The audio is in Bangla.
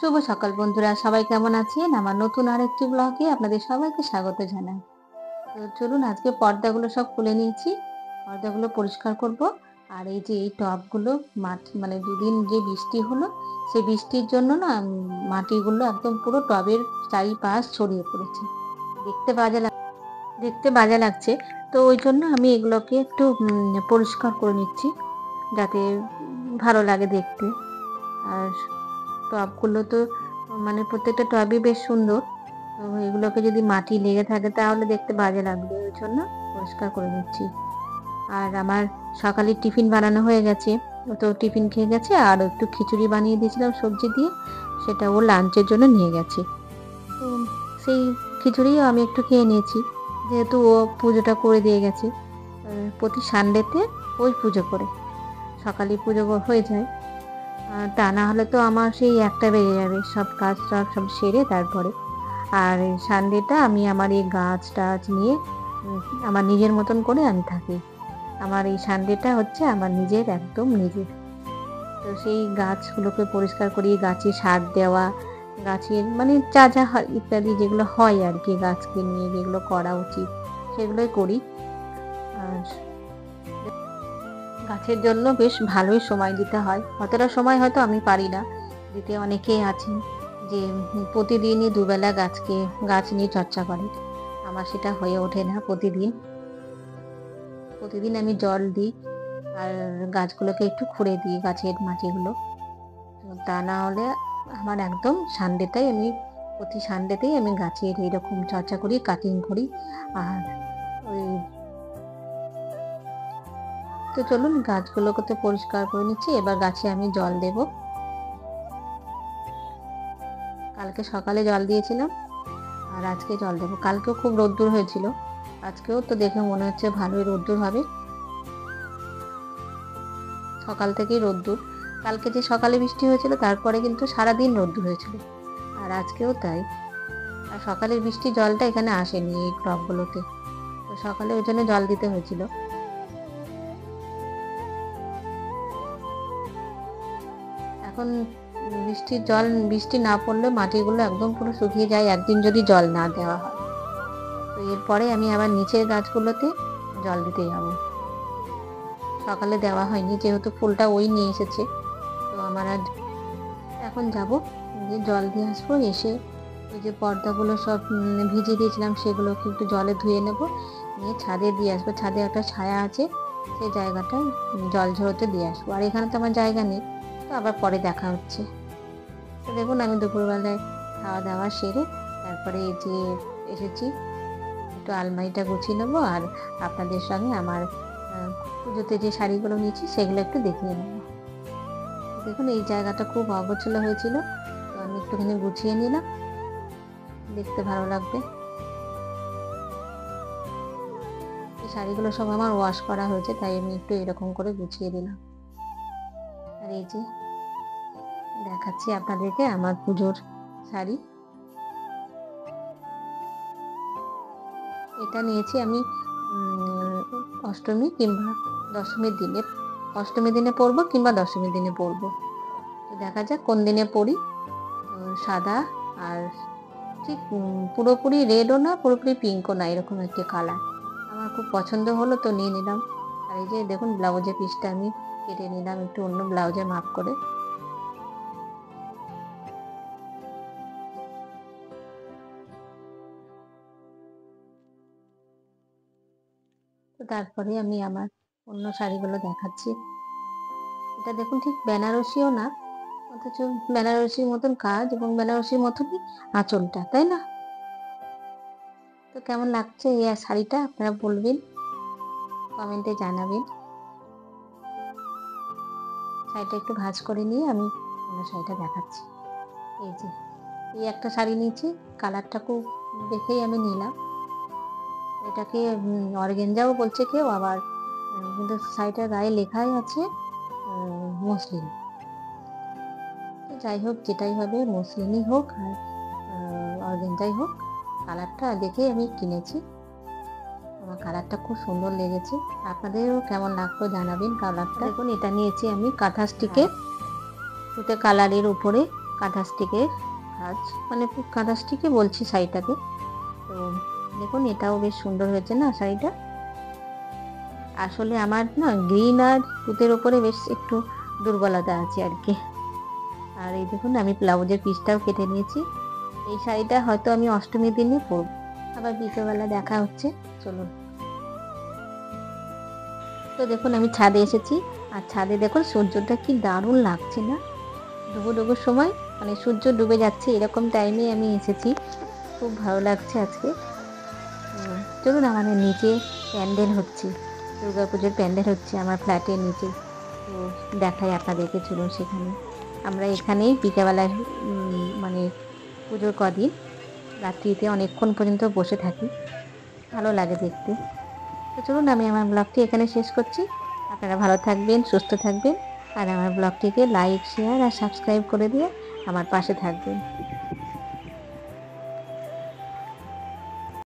শুভ সকাল বন্ধুরা, সবাই কেমন আছেন? আমার নতুন আরেকটি ব্লগে আপনাদের সবাইকে স্বাগত জানাই। তো চলুন, আজকে পর্দাগুলো সব খুলে নিয়েছি। পর্দাগুলো পরিষ্কার করব। আর এই যে এই টবগুলো মানে দুদিন যে বৃষ্টি হলো, সেই বৃষ্টির জন্য না মাটিগুলো একদম পুরো টবের চারিপাশ ছড়িয়ে পড়েছে। দেখতে বাজে লাগ দেখতে বাজে লাগছে। তো ওই জন্য আমি এগুলোকে একটু পরিষ্কার করে নিচ্ছি, যাতে ভালো লাগে দেখতে। আর টবগুলো তো মানে প্রত্যেকটা টবই বেশ সুন্দর। তো এগুলোকে যদি মাটি লেগে থাকে তাহলে দেখতে বাজে লাগবে, ওই জন্য পরিষ্কার করে নিচ্ছি। আর আমার সকালে টিফিন বানানো হয়ে গেছে। ও তো টিফিন খেয়ে গেছে, আর একটু খিচুড়ি বানিয়ে দিয়েছিলাম সবজি দিয়ে, সেটা ও লাঞ্চের জন্য নিয়ে গেছে। তো সেই খিচুড়িও আমি একটু খেয়ে নিয়েছি, যেহেতু ও পুজোটা করে দিয়ে গেছে। প্রতি সানডেতে ওই পুজো করে, সকালে পুজো হয়ে যায়। তা না হলে তো আমার সেই 1টা বেজে যাবে সব কাজ সব সেরে তারপরে। আর এই সানডেটা আমি আমার এই গাছ টাছ নিয়ে আমার নিজের মতন করে আমি থাকি। আমার এই সানডেটা হচ্ছে আমার নিজের, একদম নিজের। তো সেই গাছগুলোকে পরিষ্কার করি, গাছে সার দেওয়া, গাছের মানে যা যা হয় ইত্যাদি যেগুলো হয় আর কি, গাছকে নিয়ে যেগুলো করা উচিত সেগুলোই করি। আর গাছের জন্য বেশ ভালোই সময় দিতে হয়। অতটা সময় হয়তো আমি পারি না দিতে। অনেকেই আছেন যে প্রতিদিনই দুবেলা গাছ নিয়ে চর্চা করে। আমার সেটা হয়ে ওঠে না। প্রতিদিন আমি জল দিই, আর গাছগুলোকে একটু খুঁড়ে দিই, গাছের মাটিগুলো। তা না হলে আমার একদম প্রতি সানডেতেই আমি গাছের এইরকম চর্চা করি, কাটিং করি। আর ওই তো চলুন, গাছগুলোকে তো পরিষ্কার করে নিচ্ছি, এবার গাছে আমি জল দেব। কালকে সকালে জল দিয়েছিলাম, আর আজকে জল দেবো। কালকেও খুব রোদ্দুর হয়েছিল, আজকেও তো দেখে মনে হচ্ছে ভালোই রোদ্দুর হবে। সকাল থেকেই রোদ্দুর। কালকে যে সকালে বৃষ্টি হয়েছিল তারপরে কিন্তু সারাদিন রোদ্দুর হয়েছিল, আর আজকেও তাই। আর সকালের বৃষ্টির জলটা এখানে আসেনি এই টবগুলোতে, তো সকালে ওই জন্য জল দিতে হয়েছিল। এখন বৃষ্টি না পড়লে মাটিগুলো একদম পুরো শুকিয়ে যায় একদিন যদি জল না দেওয়া হয়। তো এরপরে আমি আবার নিচের গাছগুলোতে জল দিতে যাব। সকালে দেওয়া হয়নি, যেহেতু ফুলটা ওই নিয়ে এসেছে। তো আমার আর এখন যাব, যে জল দিয়ে আসবো। এসে ওই যে পর্দাগুলো সব ভিজিয়ে দিয়েছিলাম সেগুলোকে একটু জলে ধুয়ে নেব, নিয়ে ছাদে দিয়ে আসবো। ছাদে একটা ছায়া আছে, সেই জায়গাটায় জল ঝরোতে দিয়ে আসবো। আর এখানে তো আমার জায়গা নেই, তো আবার পরে দেখা হচ্ছে। তো দেখুন, আমি দুপুরবেলায় খাওয়া দাওয়া সেরে তারপরে এই যে এসেছি, একটু আলমারিটা গুছিয়ে নেবো, আর আপনাদের সঙ্গে আমার পুজোতে যে শাড়িগুলো নিয়েছি সেগুলো একটু দেখিয়ে নেবো। দেখুন, এই জায়গাটা খুব অগোছালো হয়েছিল, তো আমি একটুখানি গুছিয়ে নিলাম, দেখতে ভালো লাগবে। এই শাড়িগুলো সব আমার ওয়াশ করা হয়েছে, তাই আমি একটু এরকম করে গুছিয়ে দিলাম। আর এই যে দেখাচ্ছি আপনাদেরকে আমার পুজোর শাড়ি। এটা নিয়েছি আমি অষ্টমী কিংবা দশমীর দিনে। অষ্টমীর দিনে পরবো কিংবা দশমীর দিনে পরবো, তো দেখা যাক কোন দিনে পরি। তো সাদা, আর ঠিক পুরোপুরি রেডও না, পুরোপুরি পিঙ্কও না, এরকম একটি কালার আমার খুব পছন্দ হলো, তো নিয়ে নিলাম। আর এই যে দেখুন, ব্লাউজের পিসটা আমি কেটে নিলাম একটু অন্য ব্লাউজের মাপ করে। তো তারপরে আমি আমার অন্য শাড়িগুলো দেখাচ্ছি। এটা দেখুন, ঠিক বেনারসিও না, অথচ বেনারসির মতন কাজ এবং বেনারসির মতনই আঁচলটা, তাই না? তো কেমন লাগছে এই শাড়িটা আপনারা বলবেন, কমেন্টে জানাবেন। শাড়িটা একটু ভাঁজ করে নিয়ে আমি অন্য শাড়িটা দেখাচ্ছি। এই যে এই একটা শাড়ি নিয়েছি, কালারটা খুব দেখেই আমি নিলাম। এটাকে অর্গেঞ্জাও বলছে কেউ, আবার কিন্তু শাড়িটার গায়ে লেখাই আছে মসলিন। তো যাই হোক, যেটাই হবে, মসলিনই হোক আর অর্গেঞ্জাই হোক, কালারটা দেখেই আমি কিনেছি। আমার কালারটা খুব সুন্দর লেগেছে, আপনাদেরও কেমন লাগলো জানাবেন কালারটা। দেখুন, এটা নিয়েছি আমি কাঁথা স্টিকে তুতে কালারের উপরে কাঁথা স্টিকের কাজ, মানে কাঁথা স্টিকই বলছি শাড়িটাকে। তো দেখুন এটাও বেশ সুন্দর হয়েছে না শাড়িটা। আসলে আমার না গ্রিন আর তুতের ওপরে বেশ একটু দুর্বলতা আছে আর কি। আর এই দেখুন আমি ব্লাউজের পিসটাও কেটে নিয়েছি। এই শাড়িটা হয়তো আমি অষ্টমীর দিনে পরব। আবার বিকেলবেলা দেখা হচ্ছে, চলুন। তো দেখুন আমি ছাদে এসেছি, আর ছাদে দেখুন সূর্যটা কি দারুণ লাগছে না? ডুবোর সময়, মানে সূর্য ডুবে যাচ্ছে এরকম টাইমে আমি এসেছি। খুব ভালো লাগছে আজকে। তো চলুন, আমাদের নিচে প্যান্ডেল হচ্ছে, দুর্গাপুজোর প্যান্ডেল হচ্ছে আমার ফ্ল্যাটের নিচে। তো দেখাই আপনাদেরকে, চলুন সেখানে। আমরা এখানেই বিকেলবেলায় মানে পুজোর কদিন রাত্রিতে অনেকক্ষণ পর্যন্ত বসে থাকি, ভালো লাগে দেখতে। তো চলুন আমি আমার ব্লগটি এখানে শেষ করছি। আপনারা ভালো থাকবেন, সুস্থ থাকবেন, আর আমার ব্লগটিকে লাইক, শেয়ার আর সাবস্ক্রাইব করে দিয়ে আমার পাশে থাকবেন।